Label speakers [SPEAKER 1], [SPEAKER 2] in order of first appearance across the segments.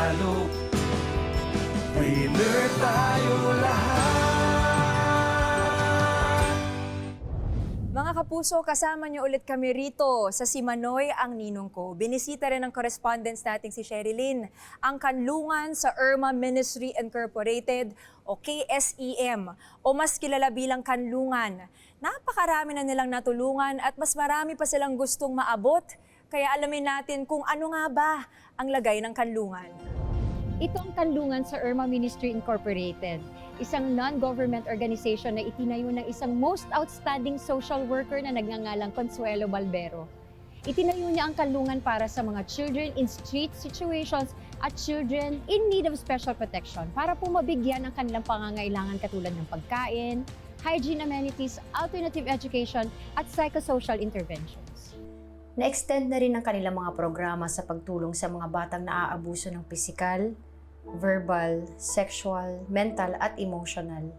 [SPEAKER 1] panalo. Winner tayo lahat.
[SPEAKER 2] Mga kapuso, kasama niyo ulit kami rito sa Simanoy ang ninong ko. Binisita rin ng correspondents nating si Sherilyn ang kanlungan sa Irma Ministry Incorporated o KSEM o mas kilala bilang kanlungan. Napakarami na nilang natulungan at mas marami pa silang gustong maabot. Kaya alamin natin kung ano nga ba ang lagay ng kanlungan.
[SPEAKER 3] Ito ang kanlungan sa Irma Ministry Incorporated, isang non-government organization na itinayo ng isang most outstanding social worker na nagngangalang Consuelo Balbero. Itinayo niya ang kanlungan para sa mga children in street situations at children in need of special protection para po mabigyan ang kanilang pangangailangan katulad ng pagkain, hygiene amenities, alternative education at psychosocial interventions.
[SPEAKER 4] Na-extend na rin ang kanilang mga programa sa pagtulong sa mga batang naaabuso ng pisikal, verbal, sexual, mental at emotional.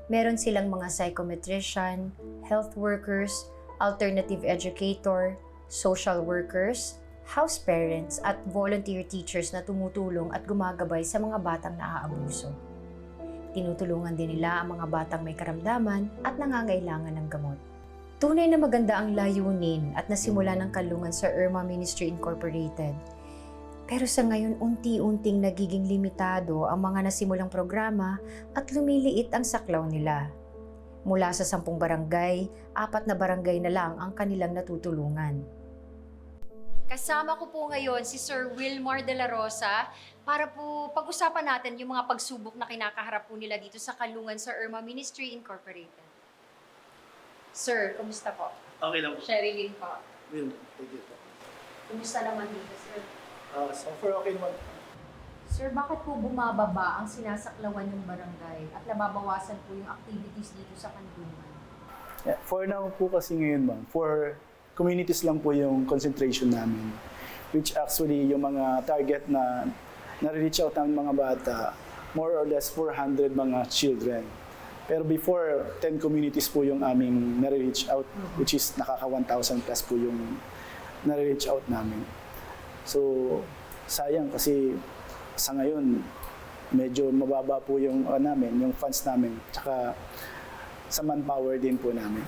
[SPEAKER 4] Meron silang mga psychometrician, health workers, alternative educator, social workers, house parents at volunteer teachers na tumutulong at gumagabay sa mga batang naaabuso. Tinutulungan din nila ang mga batang may karamdaman at nangangailangan ng gamot. Tunay na maganda ang layunin at nasimula ng kanlungan sa Irma Ministry Incorporated. Pero sa ngayon, unti-unting nagiging limitado ang mga nasimulang programa at lumiliit ang saklaw nila. Mula sa 10 barangay, 4 na barangay na lang ang kanilang natutulungan.
[SPEAKER 3] Kasama ko po ngayon si Sir Wilmar de la Rosa para po pag-usapan natin yung mga pagsubok na kinakaharap po nila dito sa kanlungan sa Irma Ministry Incorporated. Sir, kumusta po?
[SPEAKER 5] Okay lang po.
[SPEAKER 3] Sherilyn po.
[SPEAKER 5] Yun, thank you po.
[SPEAKER 3] Kumusta naman dito, sir?
[SPEAKER 5] So far, okay naman.
[SPEAKER 3] Sir, bakit po bumababa ang sinasaklawan ng barangay at nababawasan po yung activities dito sa kanlungan?
[SPEAKER 5] Yeah, for now po kasi ngayon, ma'am, for communities lang po yung concentration namin. Which actually, yung mga target na nare-reach out ng mga bata, more or less 400 mga children. Pero before, 10 communities po yung aming nare-reach out, which is nakaka 1,000 plus po yung nare-reach out namin. So, sayang kasi sa ngayon, medyo mababa po yung namin, yung funds namin. Tsaka sa manpower din po namin.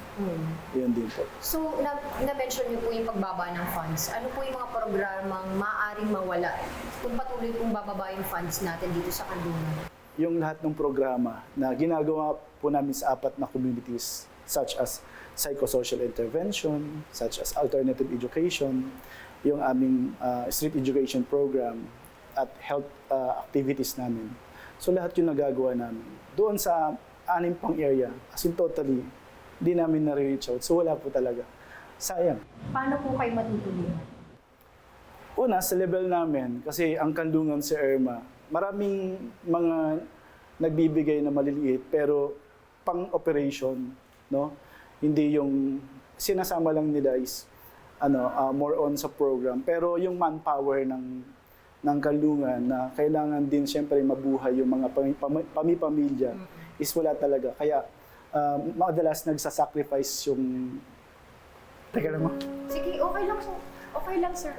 [SPEAKER 5] Yun din po.
[SPEAKER 4] So, na-mention niyo po yung pagbaba ng funds. Ano po yung mga programang maaaring mawala kung patuloy pong bababa yung funds natin dito sa kanlungan?
[SPEAKER 5] Yung lahat ng programa na ginagawa po namin sa 4 na communities, such as psychosocial intervention, such as alternative education, yung aming street education program, at health activities namin. So lahat yung nagagawa namin. Doon sa 6 pang area, as in totally, di namin na-reach out. So wala po talaga. Sayang.
[SPEAKER 3] Paano po kayo matutulungan?
[SPEAKER 5] Una, sa level namin, kasi ang kanlungan sa Irma, maraming mga nagbibigay na maliliit, pero pang-operation, no? Hindi yung sinasama lang nila is more on sa program. Pero yung manpower ng kanlungan na kailangan din siyempre mabuhay yung mga pamilya is wala talaga. Kaya madalas nagsasacrifice yung... Teka lang mo.
[SPEAKER 3] Sige, okay lang, sir. Okay lang, sir.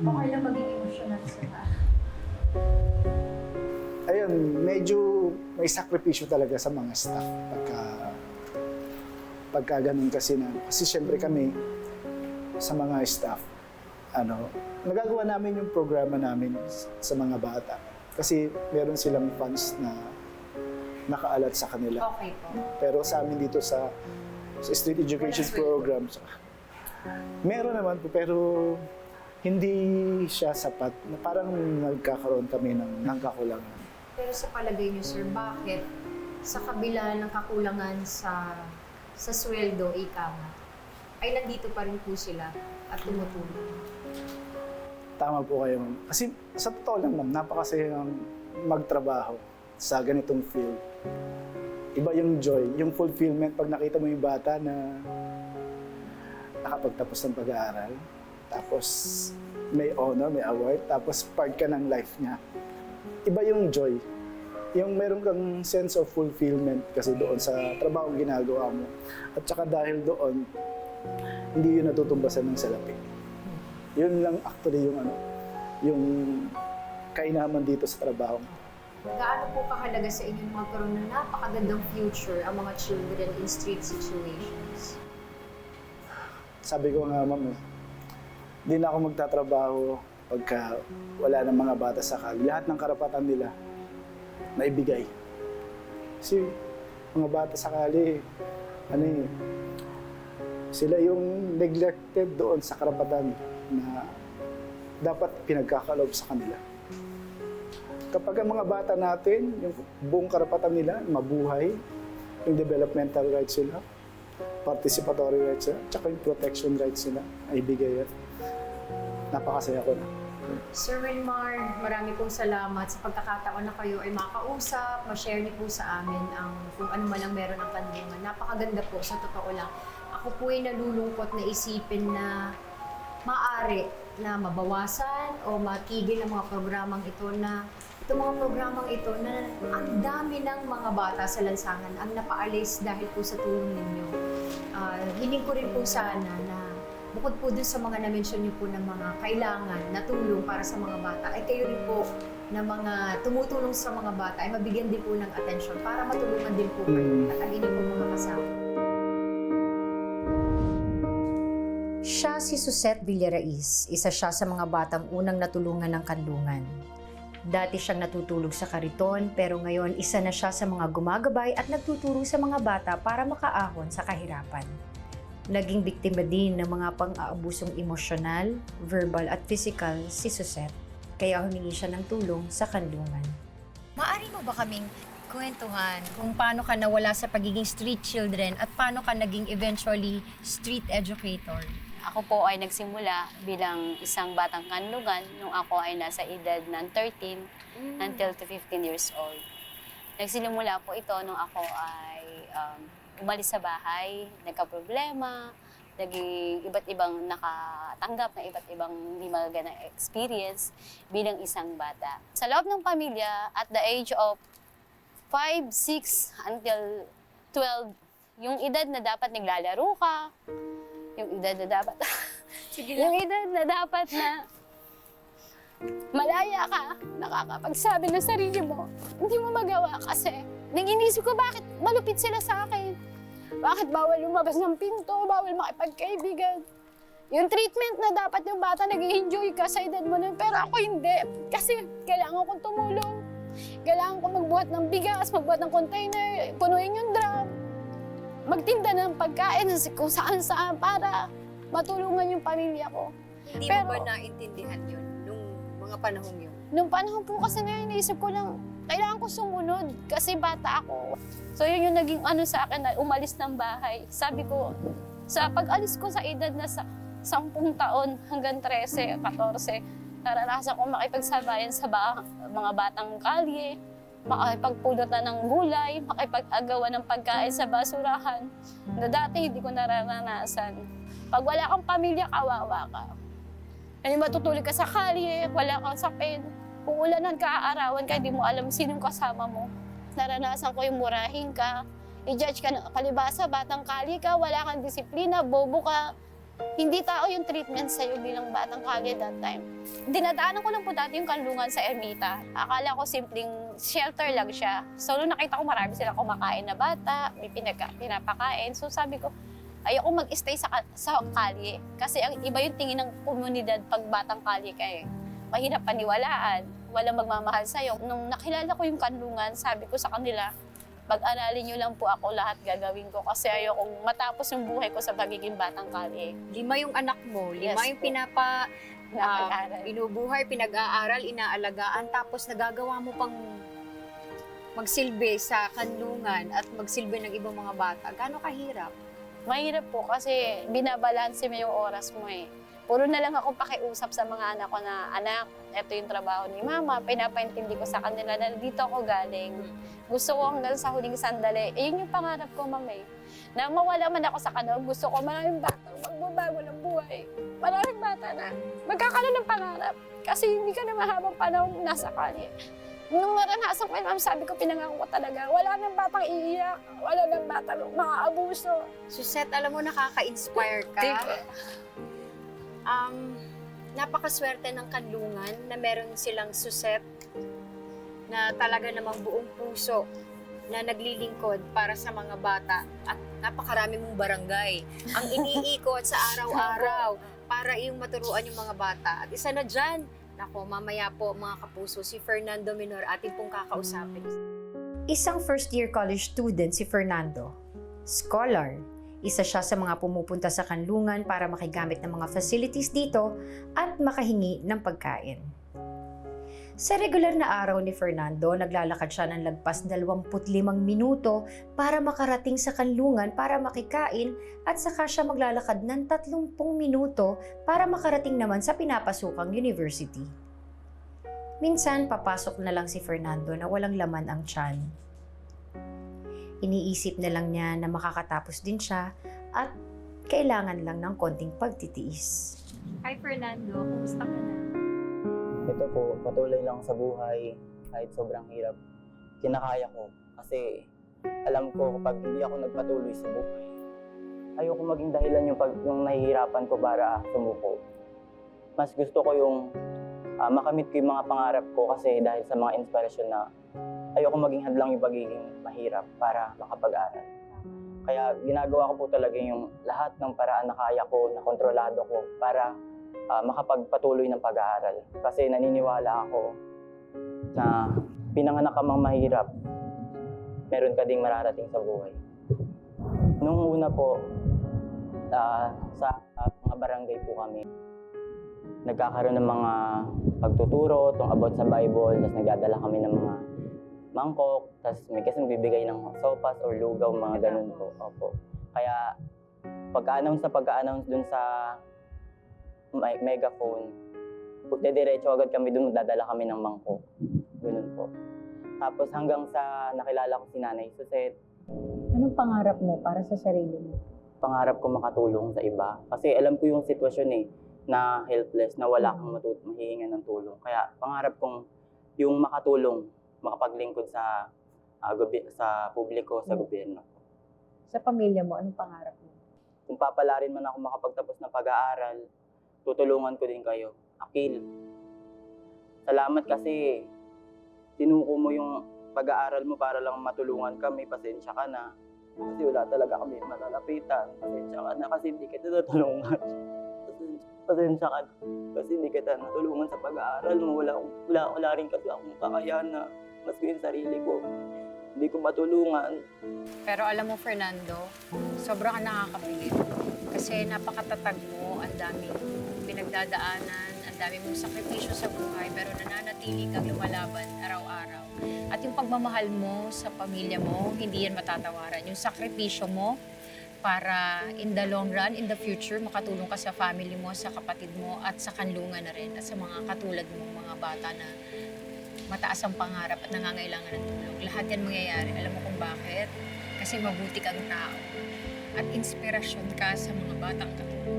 [SPEAKER 3] Okay lang maging emotional, sir.
[SPEAKER 5] Ayun, medyo may sakripisyo talaga sa mga staff pagka ganun kasi siyempre kami sa mga staff, nagagawa namin yung programa namin sa mga bata. Kasi meron silang funds na nakaalat sa kanila.
[SPEAKER 3] Okay po.
[SPEAKER 5] Pero sa amin dito sa street education programs, meron naman po, pero hindi siya sapat. Parang nagkakaroon kami ng kakulangan.
[SPEAKER 4] Pero sa palagay niyo, sir, bakit sa kabila ng kakulangan sa sweldo, ay nandito pa rin po sila at tumutulong?
[SPEAKER 5] Tama po kayo, ma'am. Kasi sa totoo lang, ma'am, napakasayang magtrabaho sa ganitong field. Iba yung joy, yung fulfillment pag nakita mo yung bata na nakapagtapos ng pag-aaral, tapos may honor, may award, tapos part ka ng life niya. Iba yung joy. Yung meron kang sense of fulfillment kasi doon sa trabaho ginagawa mo. At saka dahil doon, hindi yun natutumbasan ng salapi. Yun lang actually yung kainaman dito sa trabaho.
[SPEAKER 4] Gaano po kahalaga sa inyo magkaroon ng napakagandang future ang mga children in street situations?
[SPEAKER 5] Sabi ko nga, ma'am, hindi na ako magtatrabaho pagka wala ng mga bata sa kali. Lahat ng karapatan nila na ibigay. Kasi mga bata sa kali, sila yung neglected doon sa karapatan na dapat pinagkakaloob sa kanila. Kapag ang mga bata natin, yung buong karapatan nila, mabuhay, yung developmental rights nila, participatory rights nila, tsaka yung protection rights nila, ay ibigay yan. Napakasaya ko na.
[SPEAKER 4] Sir Wilmar, marami pong salamat sa pagkakataon na kayo ay makausap, ma-share niyo po sa amin ang kung ano man ang meron ng kanlungan. Napakaganda po, sa totoo lang. Ako po ay nalulungkot na isipin na maaari na mabawasan o matigil ang mga programang ito na itong mga programang ito na ang dami ng mga bata sa lansangan ang napaalis dahil po sa tulong ninyo. Hiling ko rin po sana na bukod po dun sa mga na-mention niyo po ng mga kailangan na tulong para sa mga bata, ay kayo rin po na mga tumutulong sa mga bata ay mabigyan din po ng atensyon para matulungan din po kayo at ang inyong po mga kasama. Siya si Susette Villarais, isa siya sa mga batang unang natulungan ng kanlungan. Dati siyang natutulog sa kariton pero ngayon isa na siya sa mga gumagabay at nagtuturo sa mga bata para makaahon sa kahirapan. Naging biktima din ng mga pang-aabusong emosyonal, verbal at physical si Susette, kaya humingi siya ng tulong sa kanlungan.
[SPEAKER 3] Maaari mo ba kaming kwentuhan kung paano ka nawala sa pagiging street children at paano ka naging eventually street educator?
[SPEAKER 6] Ako po ay nagsimula bilang isang batang kanlungan nung ako ay nasa edad ng 13 until to 15 years old. Nagsimula po ito nung ako ay umalis sa bahay, nagka-problema, naging iba't ibang nakatanggap na iba't ibang hindi magandang experience bilang isang bata. Sa loob ng pamilya, at the age of 5, 6 until 12, yung edad na dapat naglalaro ka, yung edad na dapat yung edad na dapat na malaya ka, nakakapagsabi ng sarili mo, hindi mo magawa kasi nanginisip ko bakit malupit sila sa akin. Bakit bawal lumabas ng pinto, bawal makipagkaibigan. Yung treatment na dapat yung bata nag-i-enjoy ka sa edad mo nun, pero ako hindi. Kasi kailangan kong tumulong. Kailangan kong magbuhat ng bigas, magbuhat ng container, punuin yung drum. Magtinda ng pagkain kung saan-saan para matulungan yung pamilya ko.
[SPEAKER 3] Hindi
[SPEAKER 6] Pero,
[SPEAKER 3] mo ba naintindihan yun nung mga panahong yun?
[SPEAKER 6] Nung panahon po kasi na iniisip ko lang, kailangan ko sumunod kasi bata ako. So yun yung naging sa akin na umalis ng bahay. Sabi ko, sa pag-alis ko sa edad na 10 taon hanggang 13, 14, naranasan ko makipagsabayan sa mga batang kalye, makipagpulot na ng gulay, makipag-agawan ng pagkain sa basurahan na dati hindi ko nararanasan. Pag wala kang pamilya, kawawa ka. Kaya matutulog ka sa kalye, wala kang sapin. Kung ulanan ka, aarawan ka, hindi mo alam sinong kasama mo. Naranasan ko yung murahin ka, i-judge ka ng palibasa, batang kalye ka, wala kang disiplina, bobo ka. Hindi tao yung treatment sa'yo bilang batang kalye that time. Dinadaanan ko lang po dati yung kanlungan sa Ermita. Akala ko simpleng shelter lang siya. So, nung nakita ko marami silang kumakain na bata, may pinapakain. So, sabi ko, ayoko mag-stay sa kalye. Kasi ang iba yung tingin ng komunidad pag batang kalye ka eh. Mahirap paniwalaan, walang magmamahal sa'yo. Nung nakilala ko yung kanlungan, sabi ko sa kanila, pag-aralin niyo lang po ako lahat gagawin ko kasi ayokong matapos yung buhay ko sa pagiging batang kalye.
[SPEAKER 3] 5 yung anak mo, 5
[SPEAKER 6] Yes
[SPEAKER 3] yung
[SPEAKER 6] po. Pinapag-aral.
[SPEAKER 3] binubuhay, pinag-aaral, inaalagaan, tapos nagagawa mo pang magsilbi sa kanlungan at magsilbi ng ibang mga bata. Gaano kahirap?
[SPEAKER 6] Mahirap po kasi binabalanse mo yung oras mo eh. Puro na lang ako pakiusap sa mga anak ko na, anak, eto yung trabaho ni mama, pinapaintindi ko sa kanila na dito ako galing. Gusto ko hanggang sa huling sandali. Yun yung pangarap ko, ma'am eh. Na mawala man ako sa kanila, gusto ko maraming bata magbabago ng buhay. Maraming bata na magkakaroon ng pangarap. Kasi hindi ka na mahabang panahon nasa kalye. Nung naranasan ko yun, ma'am, sabi ko, pinangako ko talaga, wala nang batang iiyak, wala nang batang mga abuso.
[SPEAKER 3] Susette, alam mo, nakaka-inspire ka.
[SPEAKER 4] Napakaswerte ng kanlungan na meron silang suset na talaga namang buong puso na naglilingkod para sa mga bata at napakarami mong barangay ang iniikot sa araw-araw para yung maturuan yung mga bata. At isa na dyan, nako, mamaya po mga kapuso, si Fernando Minor ating pong kakausapin. Isang first-year college student si Fernando. Scholar. Isa siya sa mga pumupunta sa kanlungan para makigamit ng mga facilities dito at makahingi ng pagkain. Sa regular na araw ni Fernando, naglalakad siya ng lagpas 25 minuto para makarating sa kanlungan para makikain at saka siya maglalakad ng 30 minuto para makarating naman sa pinapasukang university. Minsan, papasok na lang si Fernando na walang laman ang tiyan. Iniisip na lang niya na makakatapos din siya at kailangan lang ng konting pagtitiis.
[SPEAKER 3] Hi Fernando, kumusta ka na?
[SPEAKER 7] Ito po, patuloy lang sa buhay kahit sobrang hirap. Kinakaya ko kasi alam ko kapag hindi ako nagpatuloy sa buhay, ayoko maging dahilan yung nahihirapan ko para sumuko. Mas gusto ko yung makamit ko yung mga pangarap ko kasi dahil sa mga inspirasyon na ayoko maging hadlang yung pagiging mahirap para makapag-aral. Kaya ginagawa ko po talaga yung lahat ng paraan na kaya ko, na kontrolado ko para makapagpatuloy ng pag-aaral. Kasi naniniwala ako na pinanganak ka mang mahirap, meron ka ding mararating sa buhay. Nung una po, sa mga barangay po kami, nagkakaroon ng mga pagtuturo about sa Bible, tapos nagdadala kami ng mga mangkok, tapos may kasi bibigay ng sopas or lugaw, mga ganun po. Opo. Kaya pag-announce dun sa megaphone, dediretso agad kami dun, dadala kami ng mangkok. Ganun po. Tapos hanggang sa nakilala ko si Nanay Suset.
[SPEAKER 3] Anong pangarap mo para sa sarili mo?
[SPEAKER 7] Pangarap ko makatulong sa iba. Kasi alam ko yung sitwasyon na helpless, na wala kang mahihingan ng tulong. Kaya pangarap kong yung makatulong, makapaglingkod sa publiko, sa gobyerno.
[SPEAKER 3] Sa pamilya mo, anong pangarap mo?
[SPEAKER 7] Kung papalarin man ako makapagtapos ng pag-aaral, tutulungan ko din kayo. Akil, salamat kasi tinuko mo yung pag-aaral mo para lang matulungan kami. Pasensya ka na. Kasi wala talaga kami malalapitan. Pasensya ka na kasi hindi kita natulungan. Pasensya ka na kasi hindi kita natulungan sa pag-aaral mo. Wala rin kasi akong kakayahan na mas ko yung sarili ko. Hindi ko matulungan.
[SPEAKER 8] Pero alam mo, Fernando, sobrang nakakapilit. Kasi napakatatag mo, ang daming pinagdadaanan, ang dami mong sakripisyo sa buhay, pero nananatili kang lumalaban araw-araw. At yung pagmamahal mo sa pamilya mo, hindi yan matatawaran. Yung sakripisyo mo para in the long run, in the future, makatulong ka sa family mo, sa kapatid mo, at sa kanlungan na rin, at sa mga katulad mo, mga bata na mataas ang pangarap at nangangailangan ng tulong. Lahat yan mangyayari. Alam mo kung bakit? Kasi mabuti kang tao. At inspirasyon ka sa mga batang katulad.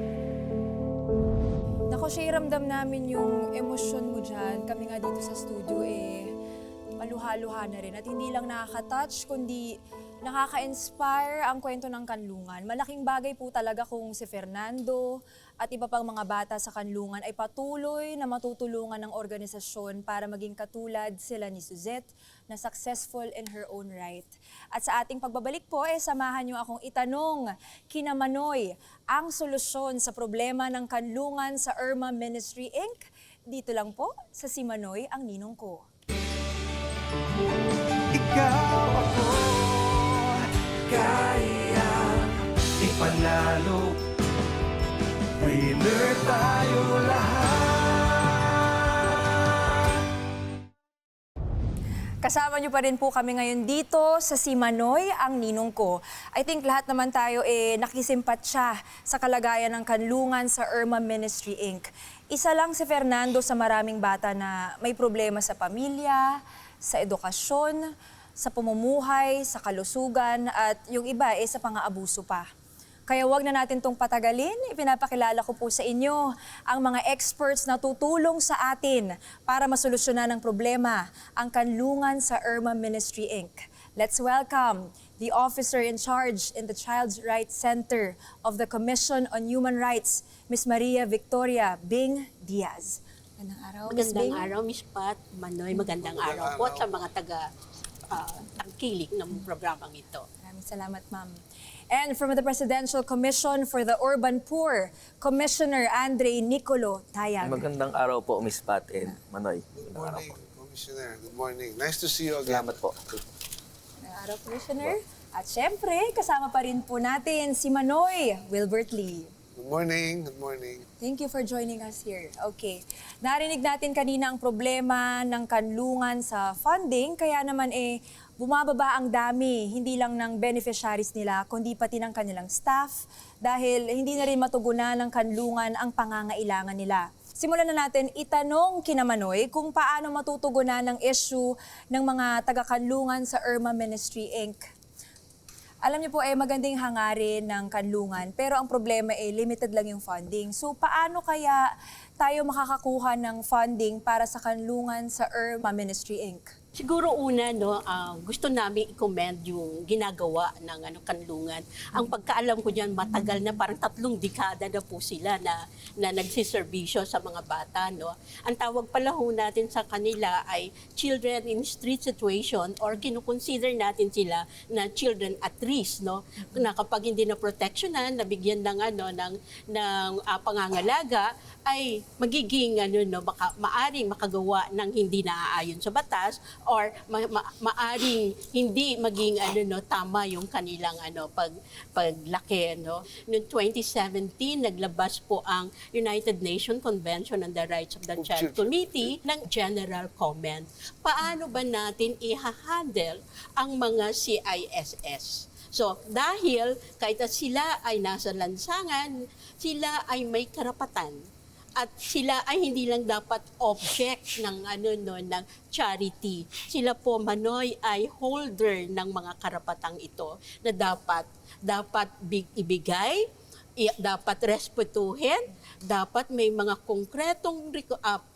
[SPEAKER 2] Nako, Shay, ramdam namin yung emosyon mo dyan. Kami nga dito sa studio maluha-luha na rin. At hindi lang nakaka-touch, kundi nakaka-inspire ang kwento ng kanlungan. Malaking bagay po talaga kung si Fernando at iba pang mga bata sa kanlungan ay patuloy na matutulungan ng organisasyon para maging katulad sila ni Suzette na successful in her own right. At sa ating pagbabalik po, samahan niyo akong itanong kina Manoy ang solusyon sa problema ng kanlungan sa Irma Ministry Inc. Dito lang po sa Si Manoy ang Ninong Ko.
[SPEAKER 1] Ikaw ako kaya ipanalo. Winner tayo lahat.
[SPEAKER 2] Kasama niyo pa rin po kami ngayon dito sa Si Manoy ang Ninong Ko. I think lahat naman tayo nakisimpatsya sa kalagayan ng kanlungan sa Irma Ministry Inc. Isa lang si Fernando sa maraming bata na may problema sa pamilya, sa edukasyon, sa pamumuhay, sa kalusugan, at yung iba sa pang-aabuso pa. Kaya wag na natin tong patagalin. Ipinapakilala ko po sa inyo ang mga experts na tutulong sa atin para masolusyonan ang problema, ang kanlungan sa Irma Ministry Inc. Let's welcome the officer in charge in the Child's Rights Center of the Commission on Human Rights, Ms. Maria Victoria Bing Diaz. Magandang araw, Ms.
[SPEAKER 9] Magandang
[SPEAKER 2] Bing.
[SPEAKER 9] araw, Miss Pat, Manoy. Magandang araw po sa mga tangkilik ng programang ito.
[SPEAKER 2] Maraming salamat, ma'am. And from the Presidential Commission for the Urban Poor, Commissioner Andre Nicolo Tayag.
[SPEAKER 10] Magandang araw po, Miss Pat and Manoy.
[SPEAKER 11] Good morning, Commissioner. Good morning. Nice to see you again.
[SPEAKER 10] Salamat po.
[SPEAKER 2] Magandang araw, Commissioner. At syempre, kasama pa rin po natin si Manoy Wilbert Lee.
[SPEAKER 11] Good morning. Good morning.
[SPEAKER 2] Thank you for joining us here. Okay. Narinig natin kanina ang problema ng kanlungan sa funding, kaya naman bumababa ang dami, hindi lang ng beneficiaries nila, kundi pati ng kanilang staff, dahil hindi na rin matugunan ng kanlungan ang pangangailangan nila. Simulan na natin itanong kina Manoy kung paano matutugunan ang issue ng mga taga-kanlungan sa Irma Ministry Inc. Alam niyo po, magandang hangarin ng kanlungan, pero ang problema limited lang yung funding. So paano kaya tayo makakakuha ng funding para sa kanlungan sa Irma Ministry Inc.?
[SPEAKER 9] Siguro una, gusto namin i-commend yung ginagawa ng kanlungan. Ang pagkaalam ko diyan, matagal na, parang 3 dekada na po sila na nagsiservisyo sa mga bata. No? Ang tawag pala ho natin sa kanila ay children in street situation, or kinukonsider natin sila na children at risk. No? Na kapag hindi na protectionan, nabigyan ng pangangalaga, ay magiging maaring makagawa ng hindi naaayon sa batas, or maaring hindi maging tama yung kanilang paglaki. No? Noong 2017, naglabas po ang United Nations Convention on the Rights of the Child Committee ng general comment. Paano ba natin i-handle ang mga CISS? So, dahil kahit sila ay nasa lansangan, sila ay may karapatan. At sila ay hindi lang dapat object ng ng charity. Sila po, Manoy, ay holder ng mga karapatang ito na dapat ibigay, dapat respetuhin, dapat may mga konkretong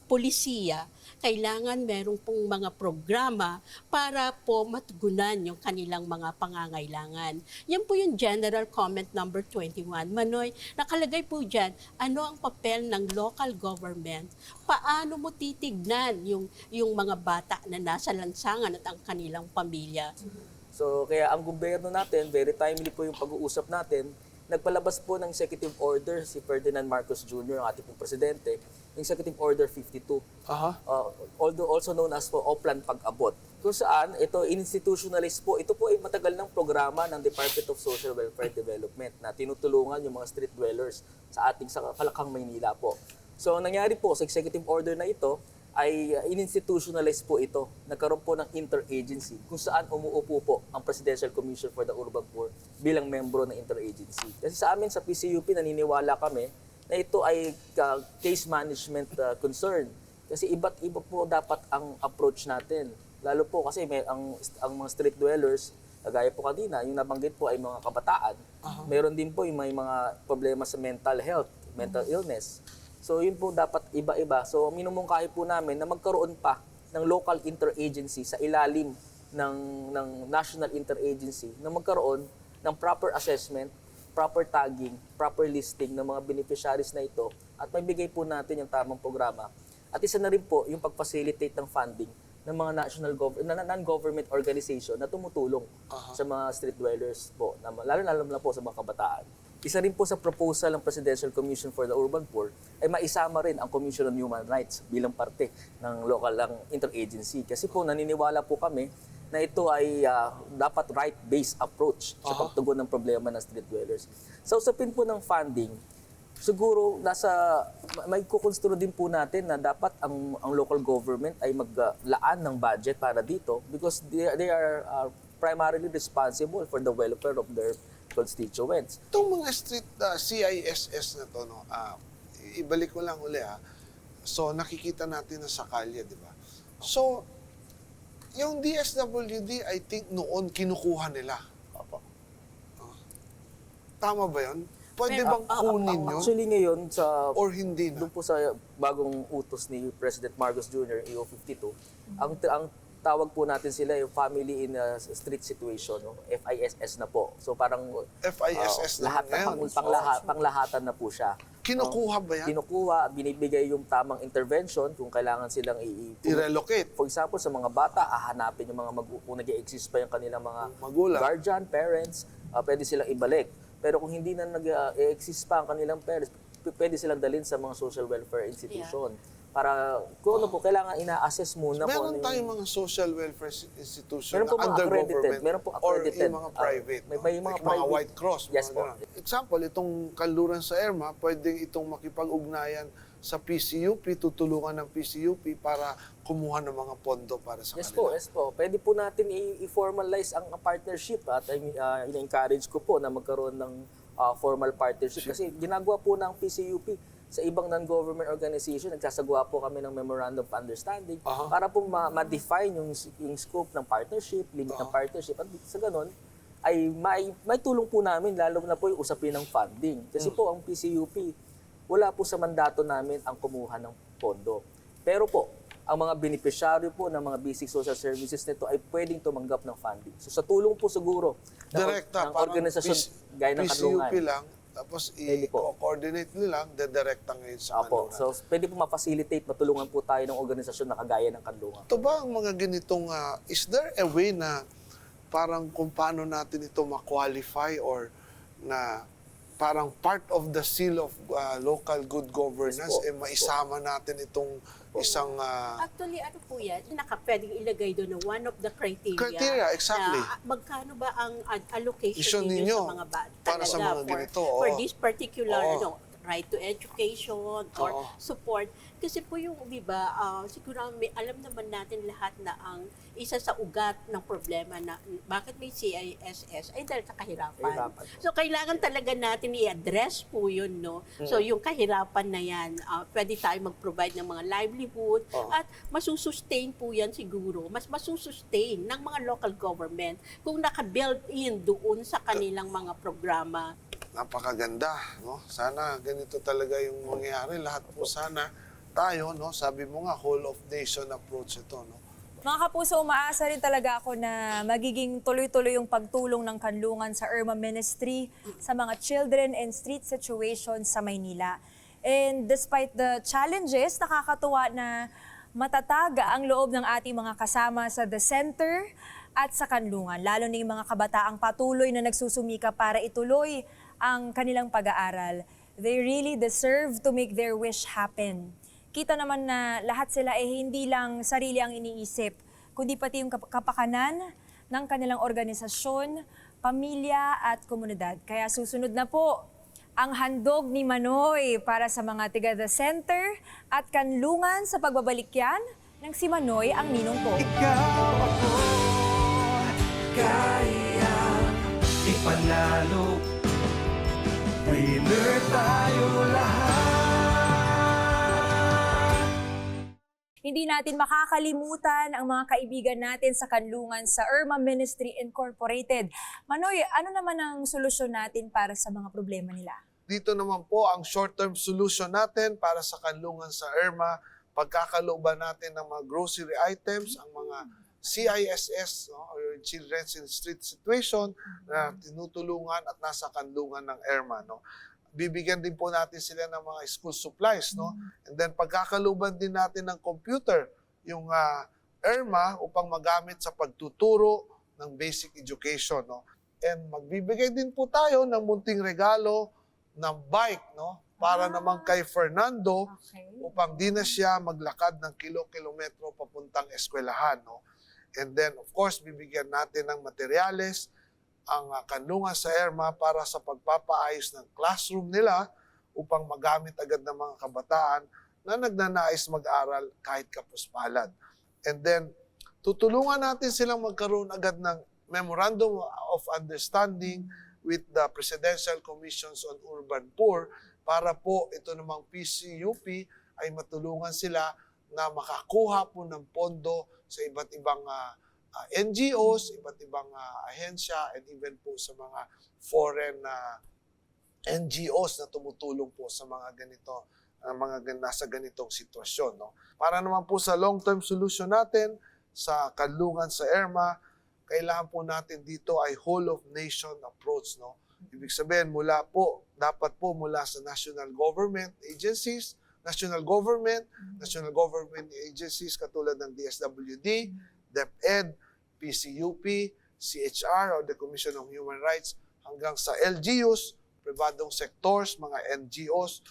[SPEAKER 9] polisiya. Kailangan merong pong mga programa para po matugunan yung kanilang mga pangangailangan. Yan po yung general comment number 21. Manoy, nakalagay po dyan, ano ang papel ng local government? Paano mo titignan yung mga bata na nasa lansangan at ang kanilang pamilya?
[SPEAKER 10] So kaya ang gobyerno natin, very timely po yung pag-uusap natin. Nagpalabas po ng executive order si Ferdinand Marcos Jr., ang ating pong presidente, Executive Order 52, also known as po Oplan Pag-abot. Kung saan ito institutionalize po, ito po ay matagal ng programa ng Department of Social Welfare Development na tinutulungan yung mga street dwellers sa Kalakang, Maynila po. So ang nangyari po sa executive order na ito ay in-institutionalize po ito. Nagkaroon po ng interagency kung saan umuupo po ang Presidential Commission for the Urban Poor bilang membro ng interagency. Kasi sa amin sa PCUP naniniwala kami na ito ay case management concern. Kasi iba't iba po dapat ang approach natin. Lalo po kasi ang mga street dwellers, kagaya po kanina, yung nabanggit po ay mga kabataan. Meron din po yung may mga problema sa mental health, mental illness. So yun po dapat iba-iba. So minumungkahi po namin na magkaroon pa ng local interagency sa ilalim ng national interagency na magkaroon ng proper assessment, proper tagging, proper listing ng mga beneficiaries na ito at maibigay po natin yung tamang programa. At isa na rin po yung pag-facilitate ng funding ng mga non-government organization na tumutulong sa mga street dwellers po, lalo na po sa mga kabataan. Isa rin po sa proposal ng Presidential Commission for the Urban Poor ay maisama rin ang Commission on Human Rights bilang parte ng local interagency. Kasi po naniniwala po kami na ito ay dapat right-based approach sa pagtugon ng problema ng street dwellers. Sa usapin po ng funding, siguro may kukonstruo din po natin na dapat ang local government ay maglaan ng budget para dito because they are primarily responsible for the welfare of their constituents.
[SPEAKER 11] Itong mga street CISS na to, ibalik ko lang uli So nakikita natin na sa kalye, di ba? So, yung DSWD, I think noon kinukuha nila.
[SPEAKER 10] Opo.
[SPEAKER 11] Tama ba yun? Pwede bang kunin yun?
[SPEAKER 10] Actually ngayon,
[SPEAKER 11] Or hindi na?
[SPEAKER 10] doon po sa bagong utos ni President Marcos Jr., EO 52, ang tawag po natin sila yung Family in a Street Situation, no? FISS na po. So parang
[SPEAKER 11] FISS na
[SPEAKER 10] lahat
[SPEAKER 11] ngayon.
[SPEAKER 10] panglahatan na po siya.
[SPEAKER 11] Kinukuha ba yan?
[SPEAKER 10] Kinukuha, binibigay yung tamang intervention kung kailangan silang
[SPEAKER 11] I-relocate.
[SPEAKER 10] For example, sa mga bata, hahanapin yung mga kung nag-exist pa yung kanilang mga
[SPEAKER 11] Magulang.
[SPEAKER 10] guardian, parents, pwede silang ibalik. Pero kung hindi na nag-exist pa ang kanilang parents, pwede silang dalhin sa mga social welfare institution. Para kung ano po, kailangan ina-assess muna po.
[SPEAKER 11] Meron tayong mga social welfare institution
[SPEAKER 10] Meron po
[SPEAKER 11] na
[SPEAKER 10] mga
[SPEAKER 11] under
[SPEAKER 10] accredited.
[SPEAKER 11] government
[SPEAKER 10] Meron po accredited.
[SPEAKER 11] or yung mga private.
[SPEAKER 10] May
[SPEAKER 11] no?
[SPEAKER 10] mga
[SPEAKER 11] Like
[SPEAKER 10] private.
[SPEAKER 11] White Cross.
[SPEAKER 10] Yes
[SPEAKER 11] mga
[SPEAKER 10] po.
[SPEAKER 11] ganun. Example, itong kanluran sa ERMA, pwedeng itong makipag-ugnayan sa PCUP, tutulungan ng PCUP para kumuha ng mga pondo para sa
[SPEAKER 10] Yes
[SPEAKER 11] kanila.
[SPEAKER 10] po, yes po. Pwede po natin i-formalize ang partnership at ina-encourage ko po na magkaroon ng formal partnership kasi ginagawa po ng PCUP sa ibang non-government organization, nagsasagawa po kami ng Memorandum of Understanding para po ma-define yung scope ng partnership, limit ng partnership. At sa ganon, ay may tulong po namin, lalo na po yung usapin ng funding. Kasi po ang PCUP, wala po sa mandato namin ang kumuha ng pondo. Pero po, ang mga beneficiaryo po ng mga basic social services nito ay pwedeng tumanggap ng funding. So sa tulong po siguro ng organisasyon gaya ng Kanlungan.
[SPEAKER 11] PCUP lang, tapos i-coordinate nila, dedirekta ngayon sa
[SPEAKER 10] Apo.
[SPEAKER 11] Kanlungan.
[SPEAKER 10] So pwede po ma-facilitate, matulungan po tayo ng organisasyon na kagaya ng Kanlungan.
[SPEAKER 11] Ito ba ang mga ganitong, is there a way na parang kung paano natin ito ma-qualify or na parang part of the seal of local good governance,
[SPEAKER 10] Yes po.
[SPEAKER 11] maisama natin itong isang...
[SPEAKER 9] Actually, ano po yan, pwedeng ilagay doon na one of the
[SPEAKER 11] Criteria, exactly.
[SPEAKER 9] Na magkano ba ang allocation
[SPEAKER 11] Issue
[SPEAKER 9] ninyo
[SPEAKER 11] ninyo
[SPEAKER 9] sa mga bata
[SPEAKER 11] para sa mga ganito, oo.
[SPEAKER 9] for this particular
[SPEAKER 11] Oo.
[SPEAKER 9] right to education or
[SPEAKER 11] Oo.
[SPEAKER 9] support. Kasi po yung, di ba, siguro alam naman natin lahat na ang isa sa ugat ng problema na bakit may CISS ay dahil sa kahirapan. So, kailangan talaga natin i-address po yun, no? So, yung kahirapan na yan, pwede tayo mag-provide ng mga livelihood at masusustain po yan siguro. Mas masusustain ng mga local government kung naka-build in doon sa kanilang mga programa.
[SPEAKER 11] Napakaganda, no? Sana ganito talaga yung mangyayari. Lahat po sana tayo, no? Sabi mo nga, whole of nation approach ito, no?
[SPEAKER 2] Mga kapuso, umaasa rin talaga ako na magiging tuloy-tuloy yung pagtulong ng Kanlungan sa IRMA Ministry sa mga children and street situations sa Maynila. And despite the challenges, nakakatuwa na matatag ang loob ng ating mga kasama sa The Center at sa Kanlungan, lalo na yung mga kabataang patuloy na nagsusumika para ituloy ang kanilang pag-aaral. They really deserve to make their wish happen. Kita naman na lahat sila ay hindi lang sarili ang iniisip, kundi pati yung kapakanan ng kanilang organisasyon, pamilya at komunidad. Kaya susunod na po ang handog ni Manoy para sa mga tiga The Center at Kanlungan sa pagbabalik yan ng Si Manoy ang ninong ko.
[SPEAKER 1] Ikaw ako kaya ipanalo. Winner tayo lahat.
[SPEAKER 2] Hindi natin makakalimutan ang mga kaibigan natin sa Kanlungan sa IRMA Ministry Incorporated. Manoy, ano naman ang solusyon natin para sa mga problema nila?
[SPEAKER 11] Dito naman po ang short-term solution natin para sa Kanlungan sa IRMA. Pagkakalooban natin ng mga grocery items, ang mga CISS, no, or Children's in Street Situation na tinutulungan at nasa kanlungan ng IRMA. No. Bibigyan din po natin sila ng mga school supplies. No. And then pagkakaluban din natin ng computer, yung IRMA upang magamit sa pagtuturo ng basic education. No. And magbibigay din po tayo ng munting regalo ng bike, no, para naman kay Fernando upang di na siya maglakad ng kilo-kilometro papuntang eskwelahan. No. And then, of course, bibigyan natin ng materyales ang Kanlungan sa IRMA para sa pagpapaayos ng classroom nila upang magamit agad ng mga kabataan na nagnanais mag-aral kahit kapuspalad. And then, tutulungan natin silang magkaroon agad ng Memorandum of Understanding with the Presidential Commissions on Urban Poor para po ito namang PCUP ay matulungan sila na makakuha po ng pondo sa iba't ibang NGOs, iba't ibang ahensya, and even po sa mga foreign NGOs na tumutulong po sa mga ganito, mga nasa ganitong sitwasyon. No? Para naman po sa long-term solution natin, sa kanlungan sa ERMA, kailangan po natin dito ay whole of nation approach, no? Ibig sabihin, dapat po mula sa national government agencies, national government agencies katulad ng DSWD, DepEd, PCUP, CHR or the Commission on Human Rights, hanggang sa LGUs, pribadong sectors, mga NGOs,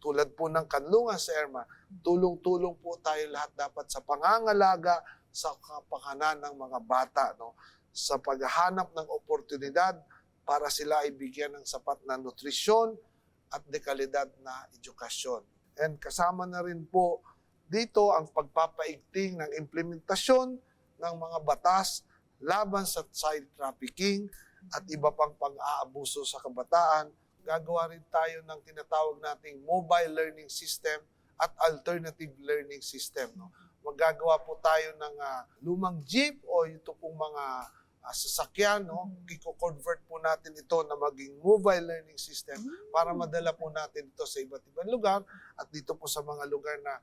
[SPEAKER 11] tulad po ng kanlungan sa ERMA, tulong-tulong po tayo lahat dapat sa pangangalaga sa kapakanan ng mga bata, no? Sa paghahanap ng oportunidad para sila ay bigyan ng sapat na nutrisyon at dekalidad na edukasyon. And kasama na rin po dito ang pagpapaigting ng implementasyon ng mga batas laban sa child trafficking at iba pang pang-aabuso sa kabataan. Gagawa rin tayo ng tinatawag nating mobile learning system at alternative learning system, no? Magagawa po tayo ng lumang jeep o ito pong mga sasakyan, no? Iko-convert po natin ito na maging mobile learning system para madala po natin ito sa iba't ibang lugar at dito po sa mga lugar na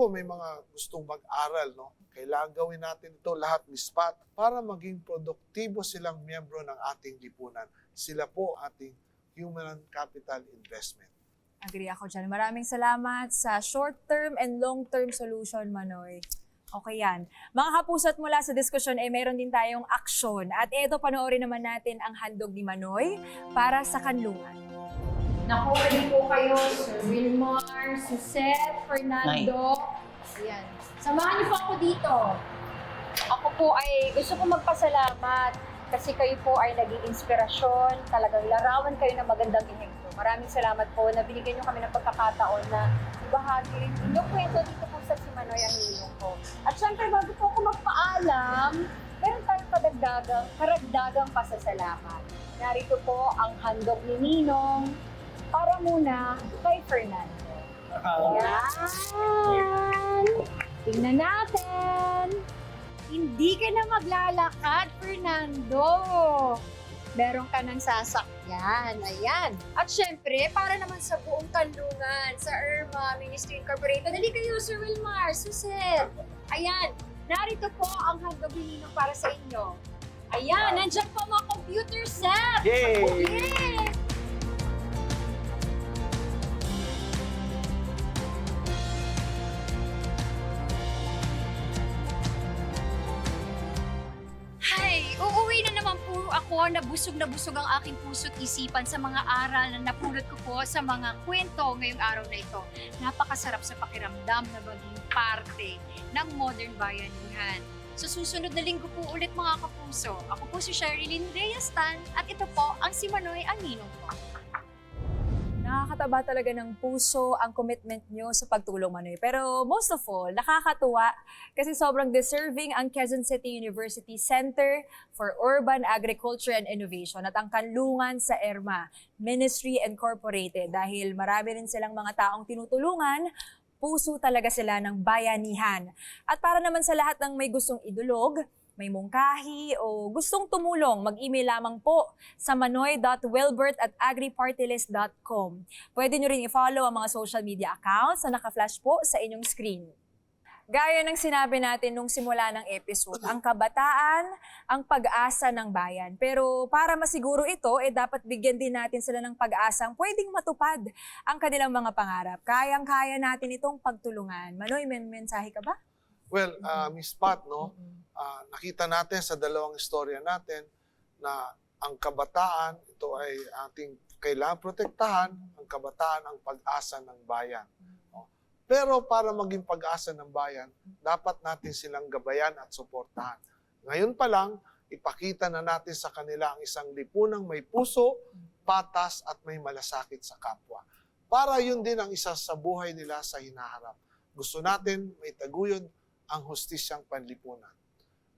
[SPEAKER 11] may mga gustong mag-aral, no? Kailangan gawin natin ito lahat ni SPAT para maging produktibo silang miyembro ng ating lipunan. Sila po ating human capital investment.
[SPEAKER 2] Agree ako dyan. Maraming salamat sa short-term and long-term solution, Manoy. Okay yan. Mga kapusat, mula sa diskusyon, meron din tayong aksyon. At eto, panoorin naman natin ang handog ni Manoy para sa kanlungan.
[SPEAKER 3] Naku, ready po kayo, Sir Wilmar, si Seth, Fernando. Ayan. Samahan niyo po ako dito. Ako po ay gusto ko magpasalamat kasi kayo po ay naging inspirasyon. Talagang larawan kayo ng magandang ehemplo. Maraming salamat po na binigyan niyo kami ng pagkakataon na ibahagi rin inyong kwento dito po sa Si Manoy ang ninong ko. At syempre, bago po ako magpaalam, meron tayong karagdagang pasasalamat. Narito po ang handog ni Ninong para muna kay Fernando. Yan! Tingnan natin! Hindi ka na maglalakad, Fernando! Meron ka ng sasakyan. Ayan. At syempre, para naman sa buong kanlungan, sa ERMA Ministry Incorporated, dali kayo, Sir Wilmar, Suset. Ayan. Narito po ang handog ni Ninong para sa inyo. Ayan, nandiyan po mga computer set.
[SPEAKER 5] Yay!
[SPEAKER 3] Yay!
[SPEAKER 8] Ay, uuwi na naman po ako na busog ang aking puso't isipan sa mga aral na napulot ko po sa mga kwento ngayong araw na ito. Napakasarap sa pakiramdam na maging parte ng modern bayanihan. Sa susunod na linggo po ulit mga kapuso, ako po si Sherilyn Reyes Tan at ito po ang Si Manoy ang ninong ko.
[SPEAKER 2] Nakakataba talaga ng puso ang commitment nyo sa pagtulong, Manoy. Pero most of all, nakakatuwa kasi sobrang deserving ang Quezon City University Center for Urban Agriculture and Innovation at ang kanlungan sa ERMA, Ministry Incorporated. Dahil marami rin silang mga taong tinutulungan, puso talaga sila ng bayanihan. At para naman sa lahat ng may gustong idulog, may mungkahi o gustong tumulong, mag-email lamang po sa manoy.wilbert@agripartylist.com. Pwede nyo rin i-follow ang mga social media accounts na naka-flash po sa inyong screen. Gaya ng sinabi natin nung simula ng episode, ang kabataan, ang pag-asa ng bayan. Pero para masiguro ito, dapat bigyan din natin sila ng pag-asang pwedeng matupad ang kanilang mga pangarap. Kayang-kaya natin itong pagtulungan. Manoy, may mensahe ka ba?
[SPEAKER 11] Well, Miss Pat, no, nakita natin sa dalawang istorya natin na ang kabataan, ito ay ating kailangan protektahan, ang kabataan ang pag-asa ng bayan. No? Pero para maging pag-asa ng bayan, dapat natin silang gabayan at suportahan. Ngayon pa lang, ipakita na natin sa kanila ang isang lipunang may puso, patas at may malasakit sa kapwa. Para yun din ang isa sa buhay nila sa hinaharap. Gusto natin may taguyod ang hustisyang panlipunan.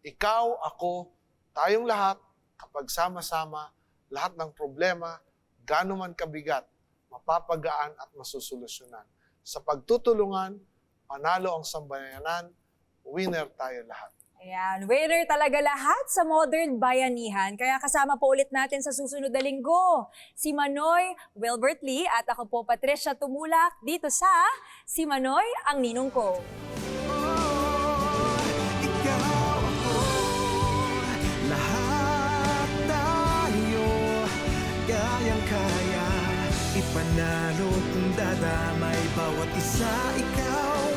[SPEAKER 11] Ikaw, ako, tayong lahat, kapag sama-sama, lahat ng problema, gaano man kabigat, mapapagaan at masusolusyonan. Sa pagtutulungan, panalo ang sambayanan, winner tayo lahat.
[SPEAKER 2] Ayan, winner talaga lahat sa modern bayanihan. Kaya kasama po ulit natin sa susunod na linggo si Manoy Wilbert Lee at ako po Patricia Tumulak dito sa Si Manoy ang ninong ko.
[SPEAKER 1] ipanalo kung dadamay bawat isa ikaw